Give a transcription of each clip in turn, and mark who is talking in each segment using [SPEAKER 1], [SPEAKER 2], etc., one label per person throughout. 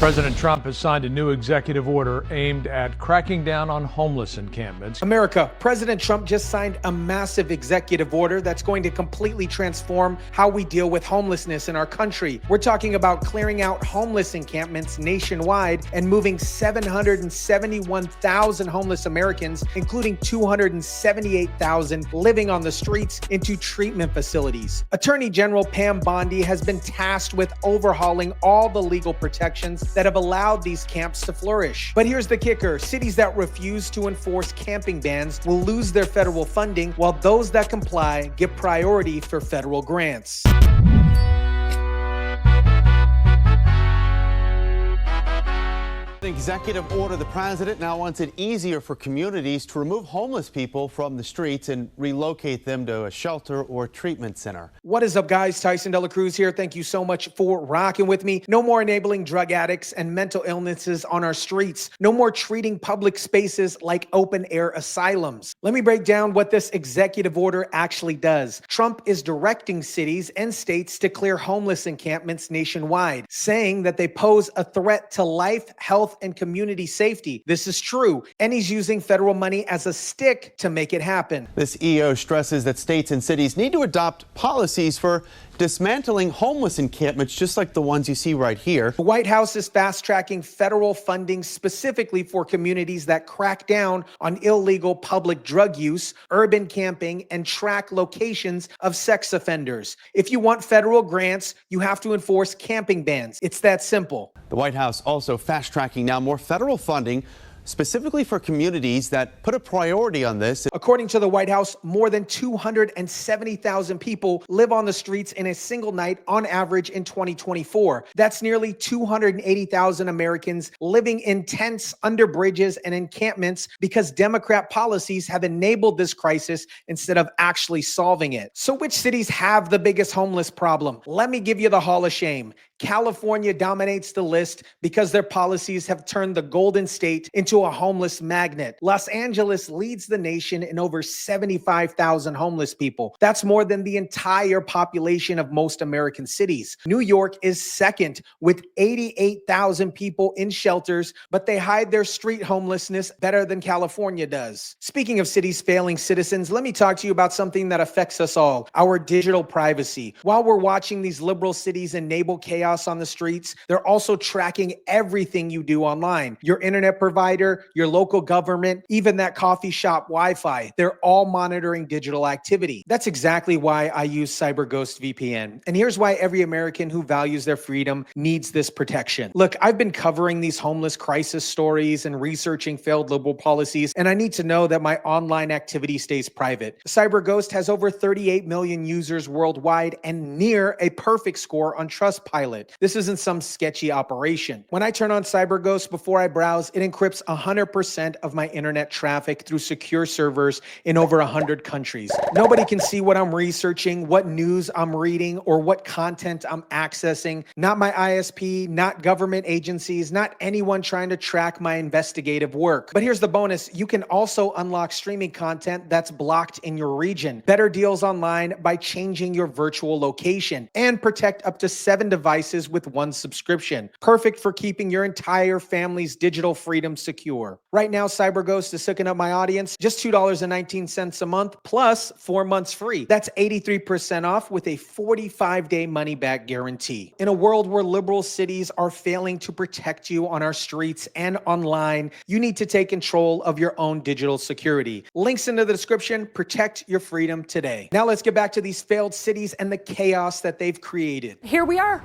[SPEAKER 1] President Trump has signed a new executive order aimed at cracking down on homeless encampments.
[SPEAKER 2] America, President Trump just signed a massive executive order that's going to completely transform how we deal with homelessness in our country. We're talking about clearing out homeless encampments nationwide and moving 771,000 homeless Americans, including 278,000 living on the streets, into treatment facilities. Attorney General Pam Bondi has been tasked with overhauling all the legal protections that have allowed these camps to flourish. But here's the kicker. Cities that refuse to enforce camping bans will lose their federal funding, while those that comply get priority for federal grants.
[SPEAKER 3] Executive order. The president now wants it easier for communities to remove homeless people from the streets and relocate them to a shelter or treatment center.
[SPEAKER 2] What is up, guys? Tyson Dela Cruz here. Thank you so much for rocking with me. No more enabling drug addicts and mental illnesses on our streets. No more treating public spaces like open air asylums. Let me break down what this executive order actually does. Trump is directing cities and states to clear homeless encampments nationwide, saying that they pose a threat to life, health, and community safety. This is true, and he's using federal money as a stick to make it happen.
[SPEAKER 3] This EO stresses that states and cities need to adopt policies for dismantling homeless encampments, just like the ones you see right here.
[SPEAKER 2] The White House is fast-tracking federal funding specifically for communities that crack down on illegal public drug use, urban camping, and track locations of sex offenders. If you want federal grants, you have to enforce camping bans. It's that simple.
[SPEAKER 3] The White House also fast-tracking now more federal funding specifically for communities that put a priority on this.
[SPEAKER 2] According to the White House, more than 270,000 people live on the streets in a single night on average in 2024. That's nearly 280,000 Americans living in tents, under bridges, and encampments because Democrat policies have enabled this crisis instead of actually solving it. So which cities have the biggest homeless problem? Let me give you the Hall of Shame. California dominates the list because their policies have turned the Golden State into a homeless magnet. Los Angeles leads the nation in over 75,000 homeless people. That's more than the entire population of most American cities. New York is second with 88,000 people in shelters, but they hide their street homelessness better than California does. Speaking of cities failing citizens, let me talk to you about something that affects us all, our digital privacy. While we're watching these liberal cities enable chaos on the streets, they're also tracking everything you do online. Your internet provider, your local government, even that coffee shop Wi-Fi. They're all monitoring digital activity. That's exactly why I use CyberGhost VPN. And here's why every American who values their freedom needs this protection. Look, I've been covering these homeless crisis stories and researching failed liberal policies, and I need to know that my online activity stays private. CyberGhost has over 38 million users worldwide and near a perfect score on Trustpilot. This isn't some sketchy operation. When I turn on CyberGhost before I browse, it encrypts 100% of my internet traffic through secure servers in over 100 countries. Nobody can see what I'm researching, what news I'm reading, or what content I'm accessing. Not my ISP, not government agencies, not anyone trying to track my investigative work. But here's the bonus. You can also unlock streaming content that's blocked in your region. Better deals online by changing your virtual location, and protect up to 7 devices with one subscription. Perfect for keeping your entire family's digital freedom secure. Right now, CyberGhost is hooking up my audience just $2.19 a month plus 4 months free. That's 83% off with a 45-day money-back guarantee. In a world where liberal cities are failing to protect you on our streets and online, you need to take control of your own digital security. Links in the description. Protect your freedom today. Now let's get back to these failed cities and the chaos that they've created.
[SPEAKER 4] Here we are.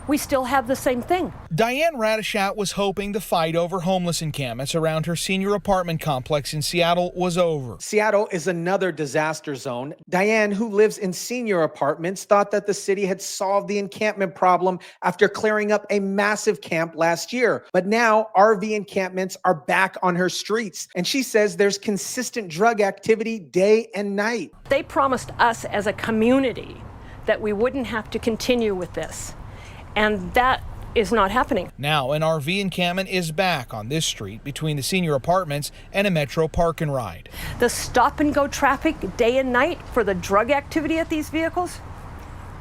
[SPEAKER 4] We still have the same thing.
[SPEAKER 5] Diane Radishat was hoping the fight over homeless encampments around her senior apartment complex in Seattle was over.
[SPEAKER 2] Seattle is another disaster zone. Diane, who lives in senior apartments, thought that the city had solved the encampment problem after clearing up a massive camp last year. But now RV encampments are back on her streets, and she says there's consistent drug activity day and night.
[SPEAKER 4] They promised us as a community that we wouldn't have to continue with this. And that is not happening.
[SPEAKER 5] Now an RV encampment is back on this street between the senior apartments and a Metro Park and Ride.
[SPEAKER 4] The stop and go traffic day and night for the drug activity at these vehicles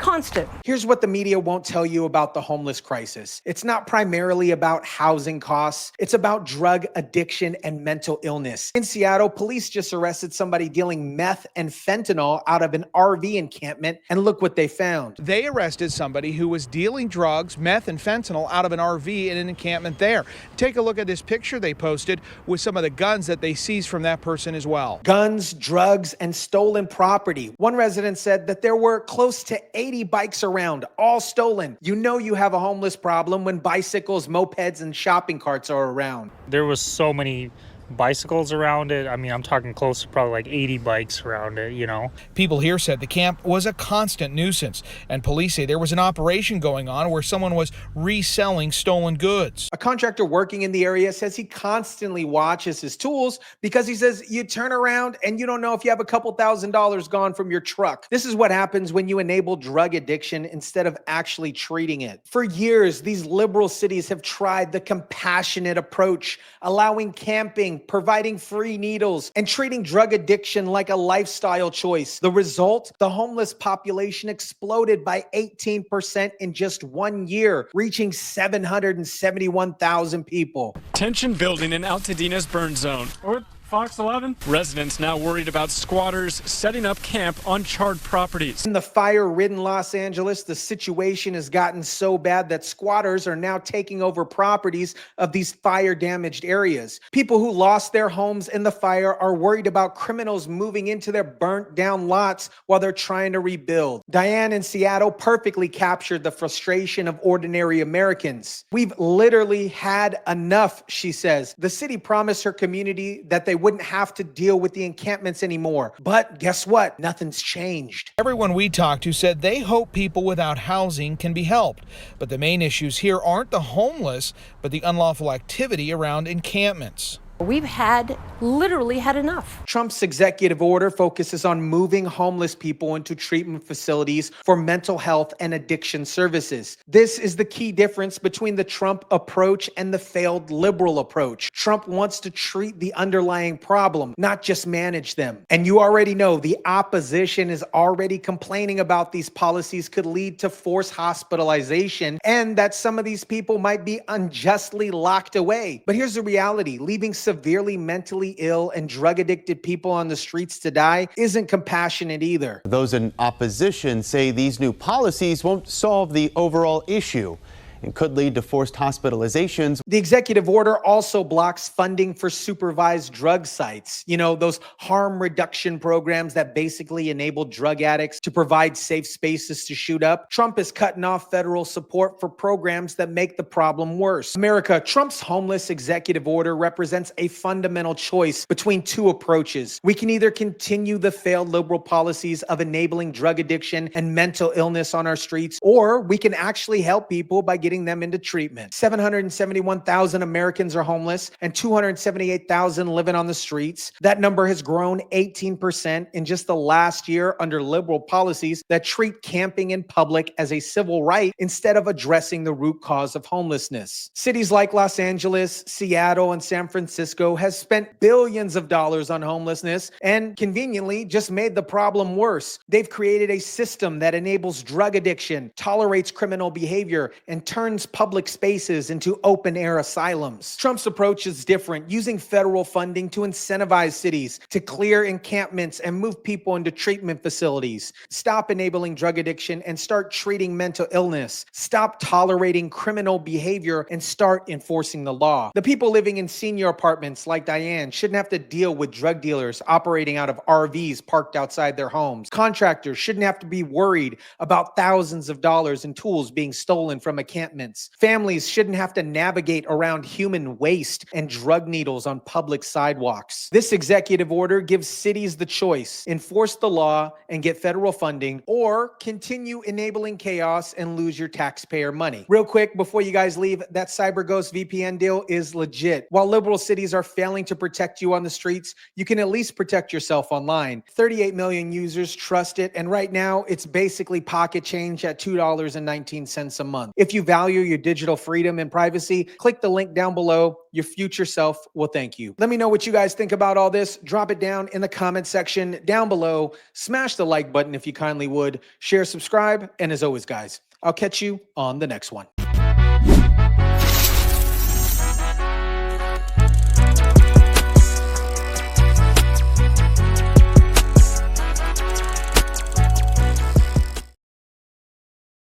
[SPEAKER 4] constant.
[SPEAKER 2] Here's what the media won't tell you about the homeless crisis. It's not primarily about housing costs. It's about drug addiction and mental illness. In Seattle, police just arrested somebody dealing meth and fentanyl out of an RV encampment, and look what they found.
[SPEAKER 5] They arrested somebody who was dealing drugs, meth and fentanyl out of an RV in an encampment there. Take a look at this picture they posted with some of the guns that they seized from that person as well.
[SPEAKER 2] Guns, drugs, and stolen property. One resident said that there were close to 80 bikes around, all stolen. You know you have a homeless problem when bicycles, mopeds, and shopping carts are around.
[SPEAKER 6] There was so many bicycles around it. I mean, I'm talking close to probably like 80 bikes around it, you know.
[SPEAKER 5] People here said the camp was a constant nuisance, and police say there was an operation going on where someone was reselling stolen goods.
[SPEAKER 2] A contractor working in the area says he constantly watches his tools because he says you turn around and you don't know if you have a couple $1,000s gone from your truck. This is what happens when you enable drug addiction instead of actually treating it. For years, these liberal cities have tried the compassionate approach, allowing camping, providing free needles, and treating drug addiction like a lifestyle choice. The result? The homeless population exploded by 18% in just 1 year, reaching 771,000 people.
[SPEAKER 7] Tension building in Altadena's burn zone. Fox 11. Residents now worried about squatters setting up camp on charred properties.
[SPEAKER 2] In the fire-ridden Los Angeles, the situation has gotten so bad that squatters are now taking over properties of these fire-damaged areas. People who lost their homes in the fire are worried about criminals moving into their burnt-down lots while they're trying to rebuild. Diane in Seattle perfectly captured the frustration of ordinary Americans. We've literally had enough, she says. The city promised her community that they wouldn't have to deal with the encampments anymore. But guess what? Nothing's changed.
[SPEAKER 5] Everyone we talked to said they hope people without housing can be helped. But the main issues here aren't the homeless, but the unlawful activity around encampments.
[SPEAKER 4] We've literally had enough.
[SPEAKER 2] Trump's executive order focuses on moving homeless people into treatment facilities for mental health and addiction services. This is the key difference between the Trump approach and the failed liberal approach. Trump wants to treat the underlying problem, not just manage them. And you already know the opposition is already complaining about these policies could lead to forced hospitalization and that some of these people might be unjustly locked away. But here's the reality. Leaving severely mentally ill and drug-addicted people on the streets to die isn't compassionate either.
[SPEAKER 3] Those in opposition say these new policies won't solve the overall issue and could lead to forced hospitalizations.
[SPEAKER 2] The executive order also blocks funding for supervised drug sites. You know, those harm reduction programs that basically enable drug addicts to provide safe spaces to shoot up. Trump is cutting off federal support for programs that make the problem worse. America, Trump's homeless executive order represents a fundamental choice between two approaches. We can either continue the failed liberal policies of enabling drug addiction and mental illness on our streets, or we can actually help people by getting them into treatment. 771,000 Americans are homeless and 278,000 living on the streets. That number has grown 18% in just the last year under liberal policies that treat camping in public as a civil right instead of addressing the root cause of homelessness. Cities like Los Angeles, Seattle, and San Francisco has spent billions of dollars on homelessness and conveniently just made the problem worse. They've created a system that enables drug addiction, tolerates criminal behavior, and turns public spaces into open-air asylums. Trump's approach is different, using federal funding to incentivize cities to clear encampments and move people into treatment facilities. Stop enabling drug addiction and start treating mental illness. Stop tolerating criminal behavior and start enforcing the law. The people living in senior apartments like Diane shouldn't have to deal with drug dealers operating out of RVs parked outside their homes. Contractors shouldn't have to be worried about thousands of dollars in tools being stolen from encampments. Families shouldn't have to navigate around human waste and drug needles on public sidewalks. This executive order gives cities the choice: enforce the law and get federal funding, or continue enabling chaos and lose your taxpayer money. Real quick, before you guys leave, that CyberGhost VPN deal is legit. While liberal cities are failing to protect you on the streets, you can at least protect yourself online. 38 million users trust it, and right now it's basically pocket change at $2.19 a month. If you value your digital freedom and privacy, click the link down below. Your future self will thank you. Let me know what you guys think about all this. Drop it down in the comment section down below. Smash the like button if you kindly would. Share, subscribe, and as always, guys, I'll catch you on the next one.